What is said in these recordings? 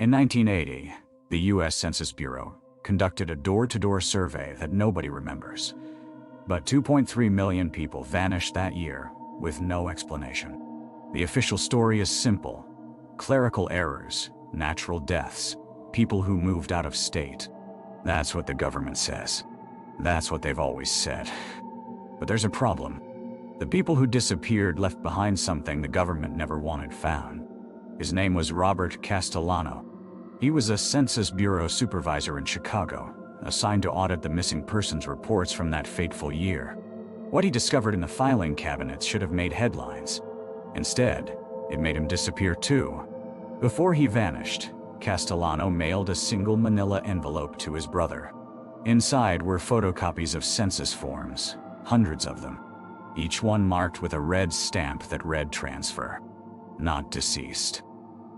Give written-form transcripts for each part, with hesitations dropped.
In 1980, the U.S. Census Bureau conducted a door-to-door survey that nobody remembers. But 2.3 million people vanished that year with no explanation. The official story is simple: clerical errors, natural deaths, people who moved out of state. That's what the government says. That's what they've always said. But there's a problem. The people who disappeared left behind something the government never wanted found. His name was Robert Castellano. He was a Census Bureau supervisor in Chicago, assigned to audit the missing persons reports from that fateful year. What he discovered in the filing cabinets should have made headlines. Instead, it made him disappear too. Before he vanished, Castellano mailed a single manila envelope to his brother. Inside were photocopies of census forms, hundreds of them, each one marked with a red stamp that read transfer. Not deceased.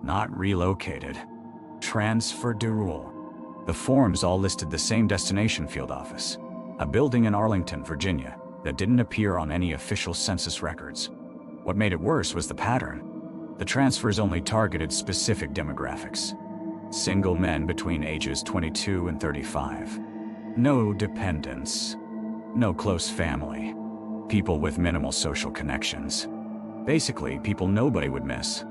Not relocated. Transfer de rule. The forms all listed the same destination field office, a building in Arlington, Virginia, that didn't appear on any official census records. What made it worse was the pattern. The transfers only targeted specific demographics. Single men between ages 22 and 35. No dependents. No close family. People with minimal social connections. Basically, people nobody would miss.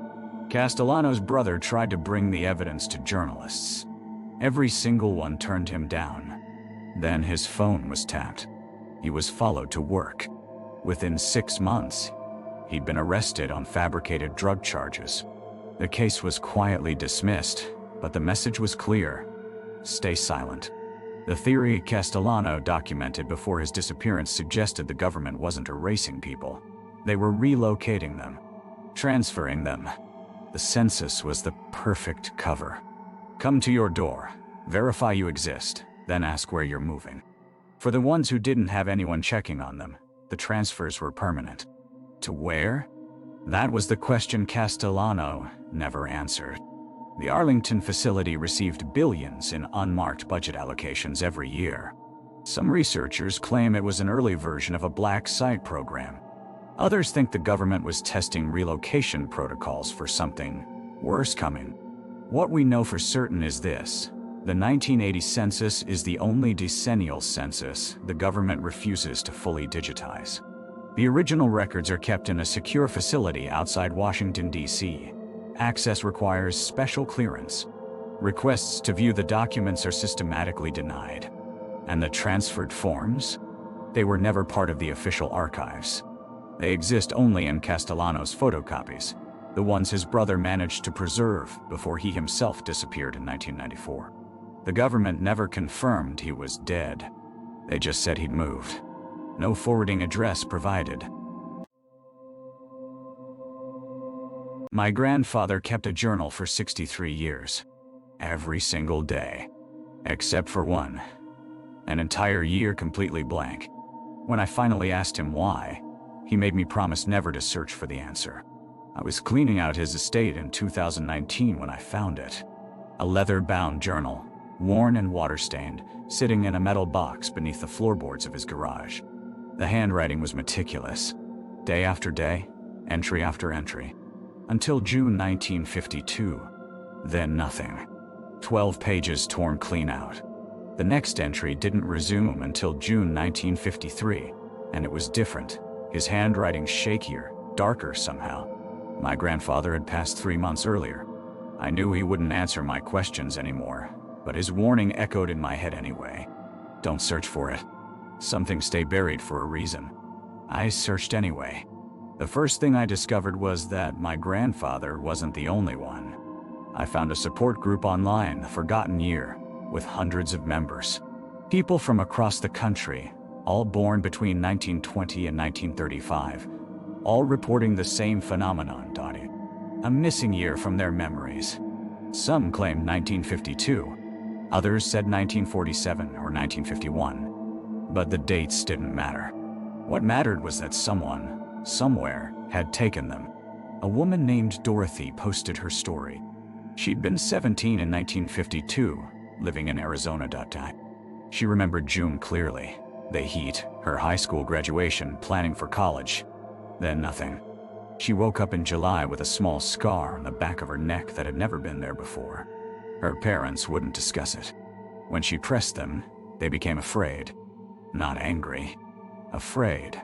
Castellano's brother tried to bring the evidence to journalists. Every single one turned him down. Then his phone was tapped. He was followed to work. Within 6 months, he'd been arrested on fabricated drug charges. The case was quietly dismissed, but the message was clear: stay silent. The theory Castellano documented before his disappearance suggested the government wasn't erasing people. They were relocating them, transferring them. The census was the perfect cover. Come to your door, verify you exist, then ask where you're moving. For the ones who didn't have anyone checking on them, the transfers were permanent. To where? That was the question Castellano never answered. The Arlington facility received billions in unmarked budget allocations every year. Some researchers claim it was an early version of a black site program. Others think the government was testing relocation protocols for something worse coming. What we know for certain is this: the 1980 census is the only decennial census the government refuses to fully digitize. The original records are kept in a secure facility outside Washington, D.C. Access requires special clearance. Requests to view the documents are systematically denied. And the transferred forms? They were never part of the official archives. They exist only in Castellano's photocopies, the ones his brother managed to preserve before he himself disappeared in 1994. The government never confirmed he was dead. They just said he'd moved. No forwarding address provided. My grandfather kept a journal for 63 years. Every single day. Except for one. An entire year completely blank. When I finally asked him why, he made me promise never to search for the answer. I was cleaning out his estate in 2019 when I found it. A leather-bound journal, worn and water-stained, sitting in a metal box beneath the floorboards of his garage. The handwriting was meticulous. Day after day, entry after entry. Until June 1952. Then nothing. 12 pages torn clean out. The next entry didn't resume until June 1953, and it was different. His handwriting shakier, darker somehow. My grandfather had passed 3 months earlier. I knew he wouldn't answer my questions anymore, but his warning echoed in my head anyway. Don't search for it. Some things stay buried for a reason. I searched anyway. The first thing I discovered was that my grandfather wasn't the only one. I found a support group online, The Forgotten Year, with hundreds of members. People from across the country, all born between 1920 and 1935, all reporting the same phenomenon, a missing year from their memories. Some claimed 1952, others said 1947 or 1951, but the dates didn't matter. What mattered was that someone, somewhere, had taken them. A woman named Dorothy posted her story. She'd been 17 in 1952, living in Arizona. She remembered June clearly. The heat, her high school graduation, planning for college. Then nothing. She woke up in July with a small scar on the back of her neck that had never been there before. Her parents wouldn't discuss it. When she pressed them, they became afraid. Not angry. Afraid.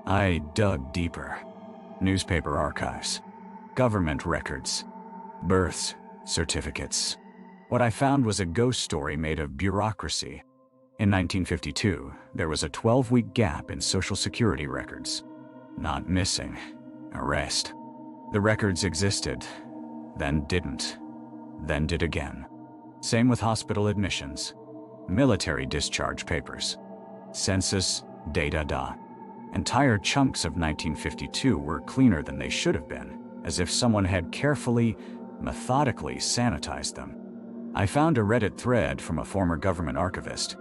I dug deeper. Newspaper archives. Government records. Births. Certificates. What I found was a ghost story made of bureaucracy. In 1952, there was a 12-week gap in Social Security records. Not missing. Arrest. The records existed, then didn't, then did again. Same with hospital admissions. Military discharge papers. Census, data. Entire chunks of 1952 were cleaner than they should have been, as if someone had carefully, methodically sanitized them. I found a Reddit thread from a former government archivist.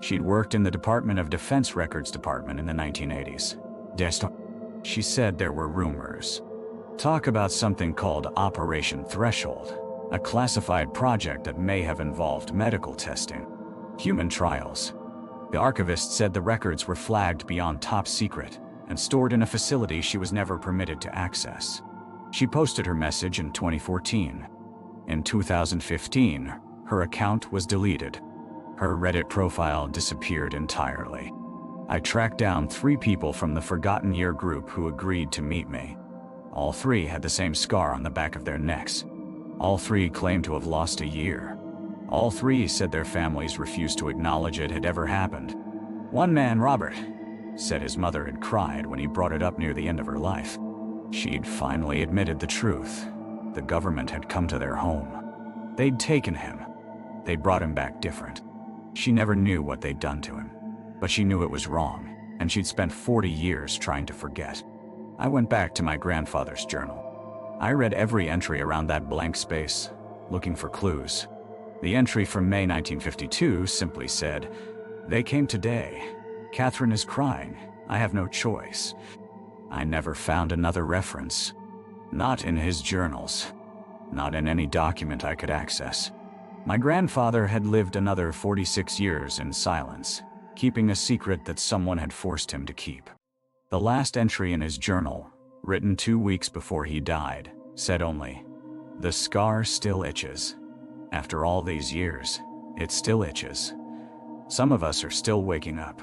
She'd worked in the Department of Defense Records Department in the 1980s. She said there were rumors. Talk about something called Operation Threshold, a classified project that may have involved medical testing, human trials. The archivist said the records were flagged beyond top secret and stored in a facility she was never permitted to access. She posted her message in 2014. In 2015, her account was deleted. Her Reddit profile disappeared entirely. I tracked down 3 people from the Forgotten Year group who agreed to meet me. All 3 had the same scar on the back of their necks. All 3 claimed to have lost a year. All 3 said their families refused to acknowledge it had ever happened. One man, Robert, said his mother had cried when he brought it up near the end of her life. She'd finally admitted the truth. The government had come to their home. They'd taken him. They'd brought him back different. She never knew what they'd done to him, but she knew it was wrong, and she'd spent 40 years trying to forget. I went back to my grandfather's journal. I read every entry around that blank space, looking for clues. The entry from May 1952 simply said, "They came today. Catherine is crying. I have no choice." I never found another reference. Not in his journals. Not in any document I could access. My grandfather had lived another 46 years in silence, keeping a secret that someone had forced him to keep. The last entry in his journal, written 2 weeks before he died, said only, "The scar still itches. After all these years, it still itches. Some of us are still waking up."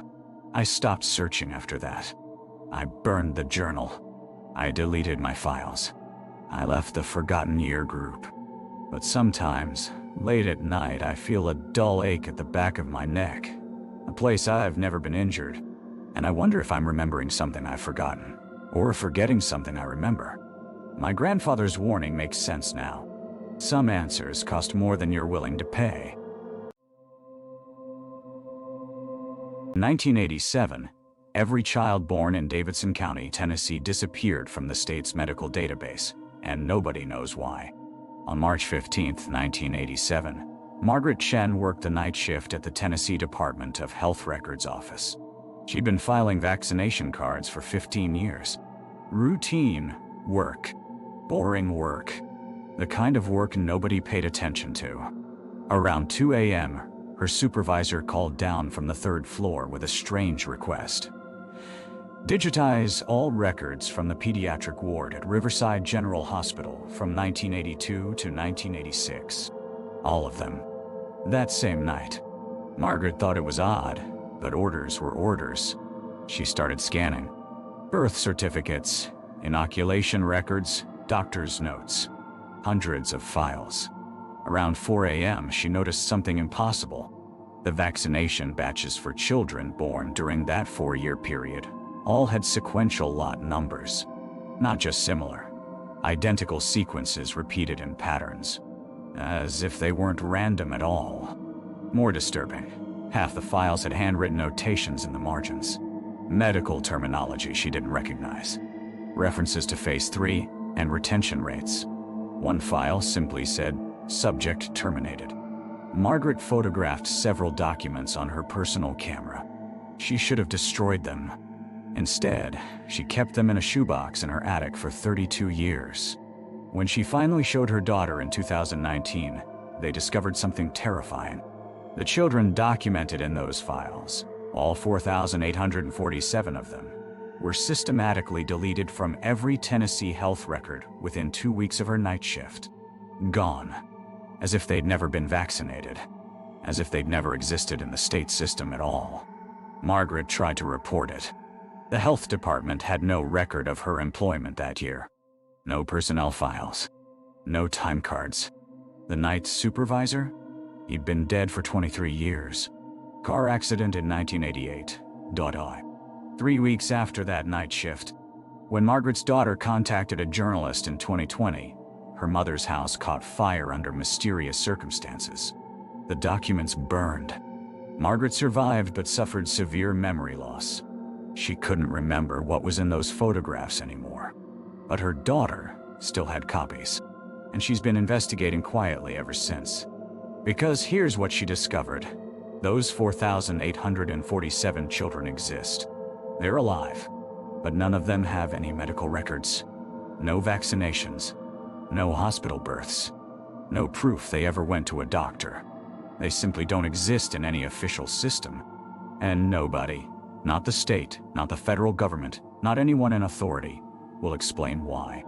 I stopped searching after that. I burned the journal. I deleted my files. I left the Forgotten Year group. But sometimes, late at night, I feel a dull ache at the back of my neck, a place I've never been injured, and I wonder if I'm remembering something I've forgotten, or forgetting something I remember. My grandfather's warning makes sense now. Some answers cost more than you're willing to pay. 1987, every child born in Davidson County, Tennessee disappeared from the state's medical database, and nobody knows why. On March 15, 1987, Margaret Chen worked the night shift at the Tennessee Department of Health Records office. She'd been filing vaccination cards for 15 years. Routine work. Boring work. The kind of work nobody paid attention to. Around 2 a.m., her supervisor called down from the 3rd floor with a strange request. Digitize all records from the pediatric ward at Riverside General Hospital from 1982 to 1986. All of them. That same night. Margaret thought it was odd, but orders were orders. She started scanning. Birth certificates, inoculation records, doctor's notes. Hundreds of files. Around 4 a.m., she noticed something impossible. The vaccination batches for children born during that 4-year period all had sequential lot numbers. Not just similar. Identical sequences repeated in patterns. As if they weren't random at all. More disturbing, half the files had handwritten notations in the margins. Medical terminology she didn't recognize. References to phase 3 and retention rates. One file simply said, "Subject terminated." Margaret photographed several documents on her personal camera. She should have destroyed them. Instead, she kept them in a shoebox in her attic for 32 years. When she finally showed her daughter in 2019, they discovered something terrifying. The children documented in those files, all 4,847 of them, were systematically deleted from every Tennessee health record within 2 weeks of her night shift. Gone. as if they'd never been vaccinated, as if they'd never existed in the state system at all. Margaret tried to report it. The health department had no record of her employment that year. No personnel files. No time cards. The night supervisor? He'd been dead for 23 years. Car accident in 1988. 3 weeks after that night shift, when Margaret's daughter contacted a journalist in 2020, her mother's house caught fire under mysterious circumstances. The documents burned. Margaret survived but suffered severe memory loss. She couldn't remember what was in those photographs anymore. But her daughter still had copies, and she's been investigating quietly ever since. Because here's what she discovered. Those 4,847 children exist. They're alive, but none of them have any medical records. No vaccinations. No hospital births. No proof they ever went to a doctor. They simply don't exist in any official system. And nobody, not the state, not the federal government, not anyone in authority, will explain why.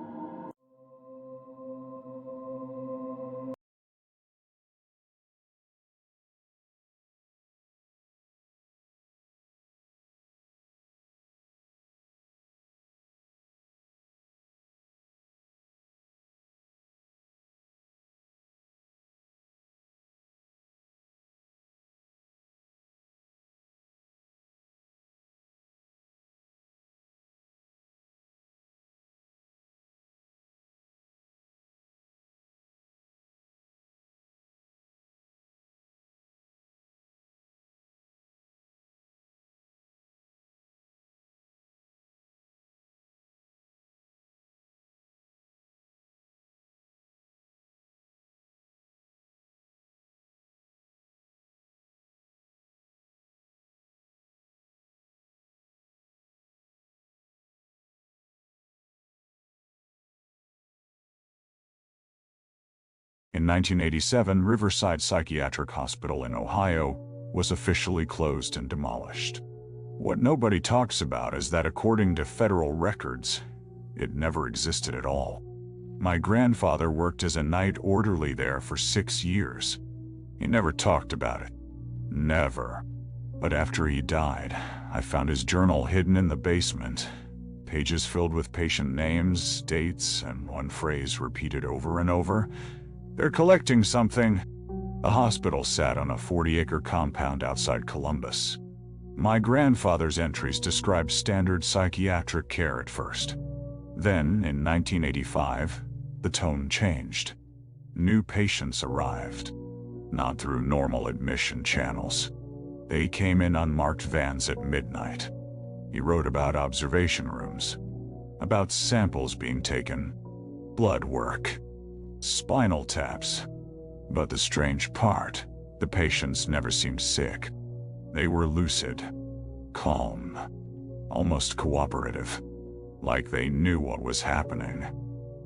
In 1987, Riverside Psychiatric Hospital in Ohio was officially closed and demolished. What nobody talks about is that according to federal records, it never existed at all. My grandfather worked as a night orderly there for 6 years. He never talked about it. Never. But after he died, I found his journal hidden in the basement. Pages filled with patient names, dates, and one phrase repeated over and over. "They're collecting something." The hospital sat on a 40-acre compound outside Columbus. My grandfather's entries described standard psychiatric care at first. Then, in 1985, the tone changed. New patients arrived. Not through normal admission channels. They came in unmarked vans at midnight. He wrote about observation rooms, about samples being taken, blood work, spinal taps. But the strange part, the patients never seemed sick. They were lucid, calm, almost cooperative, like they knew what was happening.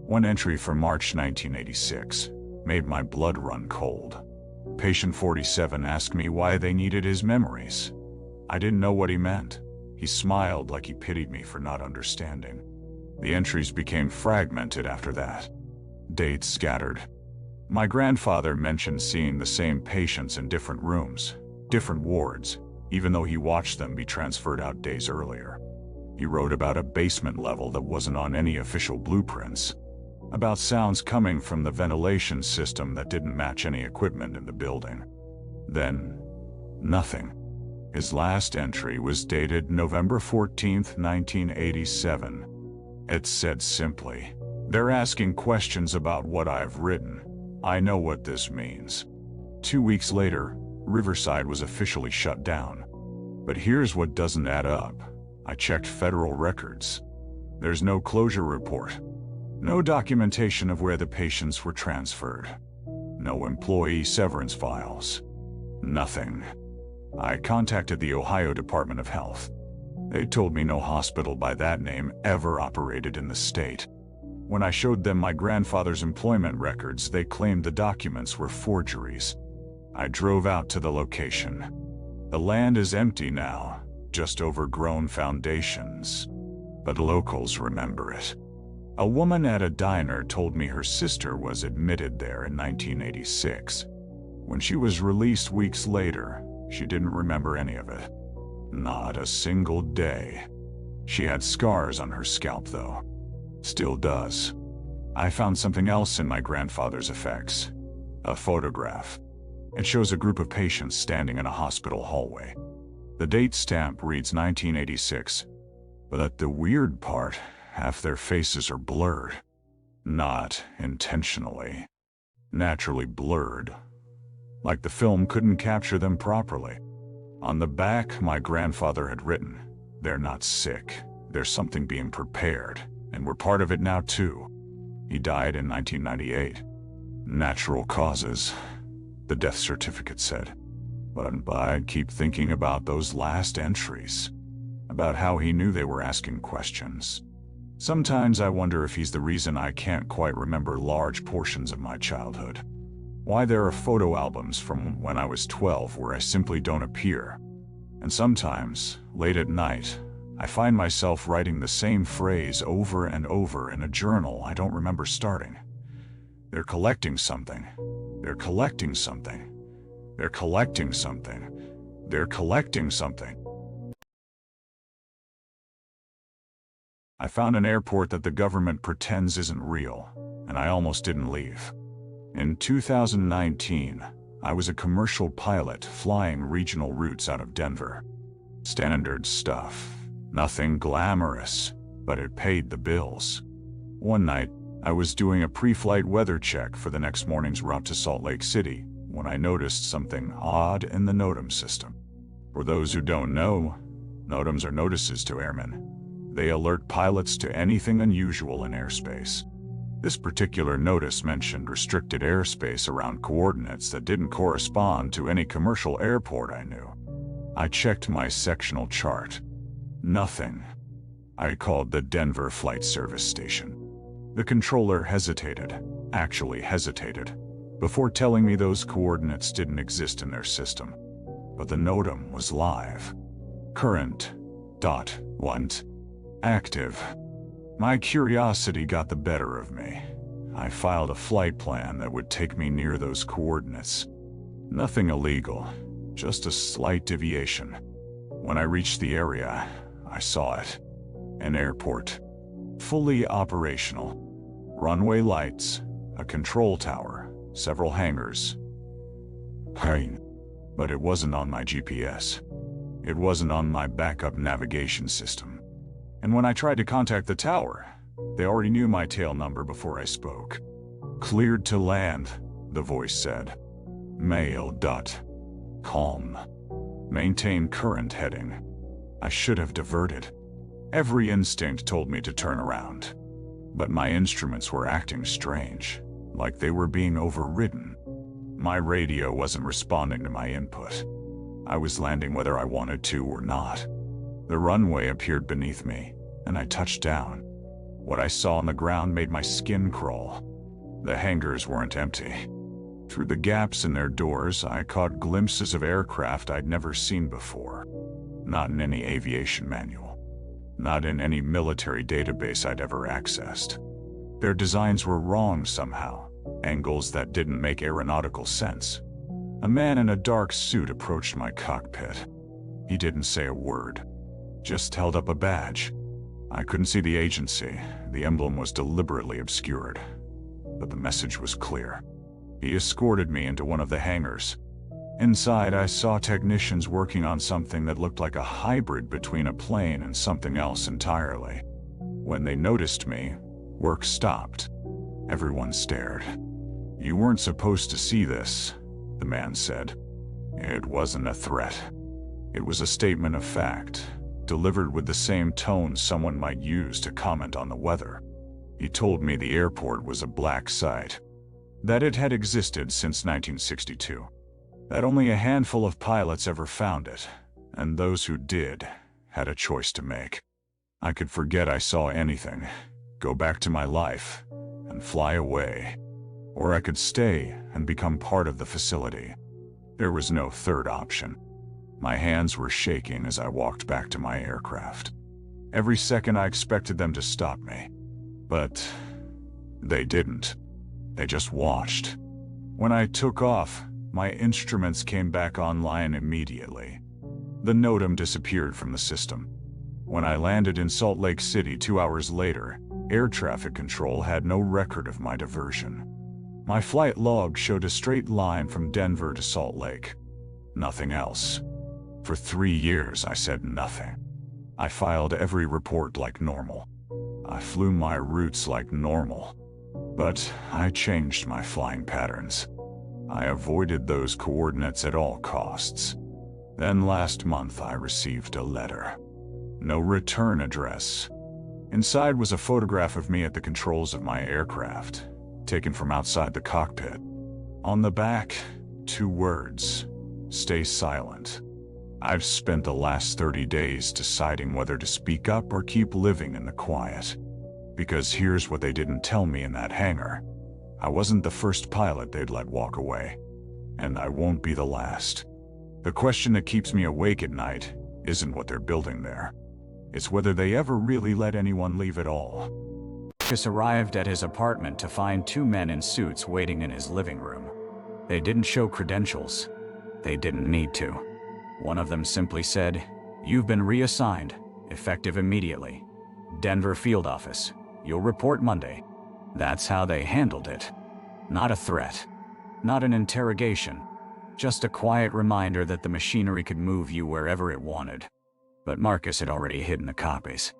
One entry for March 1986 made my blood run cold. Patient 47 asked me why they needed his memories. I didn't know what he meant. He smiled like he pitied me for not understanding. The entries became fragmented after that. Dates scattered. My grandfather mentioned seeing the same patients in different rooms, different wards, even though he watched them be transferred out days earlier. He wrote about a basement level that wasn't on any official blueprints, about sounds coming from the ventilation system that didn't match any equipment in the building. Then, nothing. His last entry was dated November 14, 1987. It said simply, "They're asking questions about what I've written. I know what this means." 2 weeks later, Riverside was officially shut down. But here's what doesn't add up. I checked federal records. There's no closure report. No documentation of where the patients were transferred. No employee severance files. Nothing. I contacted the Ohio Department of Health. They told me no hospital by that name ever operated in the state. When I showed them my grandfather's employment records, they claimed the documents were forgeries. I drove out to the location. The land is empty now, just overgrown foundations. But locals remember it. A woman at a diner told me her sister was admitted there in 1986. When she was released weeks later, she didn't remember any of it. Not a single day. She had scars on her scalp, though. Still does. I found something else in my grandfather's effects. A photograph. It shows a group of patients standing in a hospital hallway. The date stamp reads 1986, but the weird part, half their faces are blurred. Not intentionally. Naturally blurred. Like the film couldn't capture them properly. On the back, my grandfather had written, "They're not sick. There's something being prepared, and we're part of it now too." He died in 1998. Natural causes, the death certificate said. But I'd keep thinking about those last entries, about how he knew they were asking questions. Sometimes I wonder if he's the reason I can't quite remember large portions of my childhood. Why there are photo albums from when I was 12 where I simply don't appear. And sometimes, late at night, I find myself writing the same phrase over and over in a journal I don't remember starting. They're collecting something. They're collecting something. They're collecting something. They're collecting something. I found an airport that the government pretends isn't real, and I almost didn't leave. In 2019, I was a commercial pilot flying regional routes out of Denver. Standard stuff. Nothing glamorous, but it paid the bills. One night, I was doing a pre-flight weather check for the next morning's route to Salt Lake City when I noticed something odd in the NOTAM system. For those who don't know, NOTAMs are notices to airmen. They alert pilots to anything unusual in airspace. This particular notice mentioned restricted airspace around coordinates that didn't correspond to any commercial airport I knew. I checked my sectional chart. Nothing. I called the Denver Flight Service Station. The controller hesitated, actually hesitated, before telling me those coordinates didn't exist in their system. But the NOTAM was live. Current. Want. Active. My curiosity got the better of me. I filed a flight plan that would take me near those coordinates. Nothing illegal, just a slight deviation. When I reached the area, I saw it. An airport. Fully operational. Runway lights, a control tower, several hangars. But it wasn't on my GPS. It wasn't on my backup navigation system. And when I tried to contact the tower, they already knew my tail number before I spoke. Cleared to land, the voice said. Mail. Calm. Maintain current heading. I should have diverted. Every instinct told me to turn around. But my instruments were acting strange, like they were being overridden. My radio wasn't responding to my input. I was landing whether I wanted to or not. The runway appeared beneath me, and I touched down. What I saw on the ground made my skin crawl. The hangars weren't empty. Through the gaps in their doors, I caught glimpses of aircraft I'd never seen before. Not in any aviation manual. Not in any military database I'd ever accessed. Their designs were wrong somehow, angles that didn't make aeronautical sense. A man in a dark suit approached my cockpit. He didn't say a word, just held up a badge. I couldn't see the agency. The emblem was deliberately obscured, but the message was clear. He escorted me into one of the hangars. Inside, I saw technicians working on something that looked like a hybrid between a plane and something else entirely. When they noticed me, work stopped. Everyone stared. "You weren't supposed to see this," the man said. It wasn't a threat. It was a statement of fact, delivered with the same tone someone might use to comment on the weather. He told me the airport was a black site, that it had existed since 1962, that only a handful of pilots ever found it, and those who did had a choice to make. I could forget I saw anything, go back to my life, and fly away. Or I could stay and become part of the facility. There was no third option. My hands were shaking as I walked back to my aircraft. Every second I expected them to stop me. But they didn't. They just watched. When I took off, my instruments came back online immediately. The NOTAM disappeared from the system. When I landed in Salt Lake City 2 hours later, air traffic control had no record of my diversion. My flight log showed a straight line from Denver to Salt Lake. Nothing else. For 3 years, I said nothing. I filed every report like normal. I flew my routes like normal. But I changed my flying patterns. I avoided those coordinates at all costs. Then last month I received a letter. No return address. Inside was a photograph of me at the controls of my aircraft, taken from outside the cockpit. On the back, 2 words: stay silent. I've spent the last 30 days deciding whether to speak up or keep living in the quiet. Because here's what they didn't tell me in that hangar. I wasn't the first pilot they'd let walk away. And I won't be the last. The question that keeps me awake at night isn't what they're building there. It's whether they ever really let anyone leave at all. Marcus arrived at his apartment to find 2 men in suits waiting in his living room. They didn't show credentials. They didn't need to. One of them simply said, "You've been reassigned, effective immediately. Denver field office. You'll report Monday." That's how they handled it. Not a threat. Not an interrogation. Just a quiet reminder that the machinery could move you wherever it wanted. But Marcus had already hidden the copies.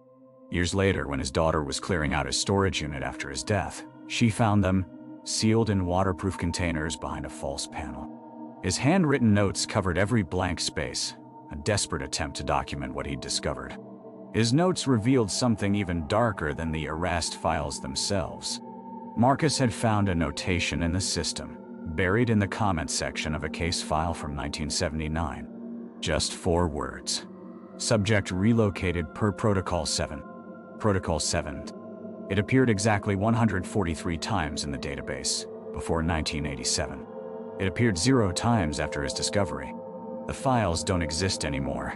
Years later, when his daughter was clearing out his storage unit after his death, she found them, sealed in waterproof containers behind a false panel. His handwritten notes covered every blank space, a desperate attempt to document what he'd discovered. His notes revealed something even darker than the erased files themselves. Marcus had found a notation in the system, buried in the comments section of a case file from 1979. Just 4 words. Subject relocated per Protocol 7. Protocol 7. It appeared exactly 143 times in the database, before 1987. It appeared 0 times after his discovery. The files don't exist anymore.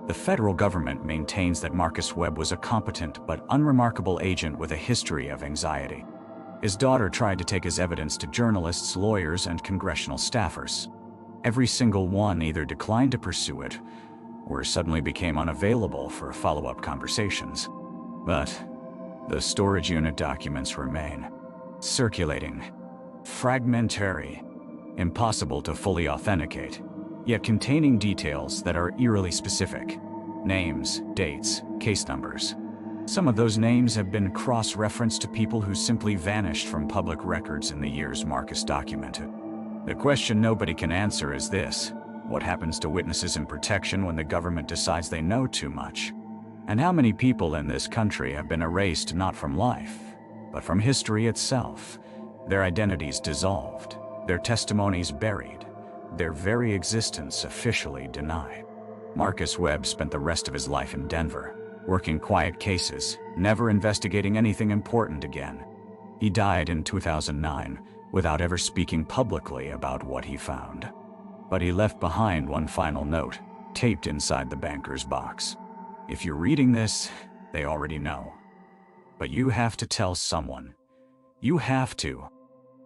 The federal government maintains that Marcus Webb was a competent but unremarkable agent with a history of anxiety. His daughter tried to take his evidence to journalists, lawyers, and congressional staffers. Every single one either declined to pursue it or suddenly became unavailable for follow-up conversations. But the storage unit documents remain. Circulating. Fragmentary. Impossible to fully authenticate, yet containing details that are eerily specific. Names, dates, case numbers. Some of those names have been cross-referenced to people who simply vanished from public records in the years Marcus documented. The question nobody can answer is this: what happens to witnesses in protection when the government decides they know too much? And how many people in this country have been erased not from life, but from history itself? Their identities dissolved, their testimonies buried, their very existence officially denied. Marcus Webb spent the rest of his life in Denver, working quiet cases, never investigating anything important again. He died in 2009 without ever speaking publicly about what he found. But he left behind one final note, taped inside the banker's box. If you're reading this, they already know. But you have to tell someone. You have to.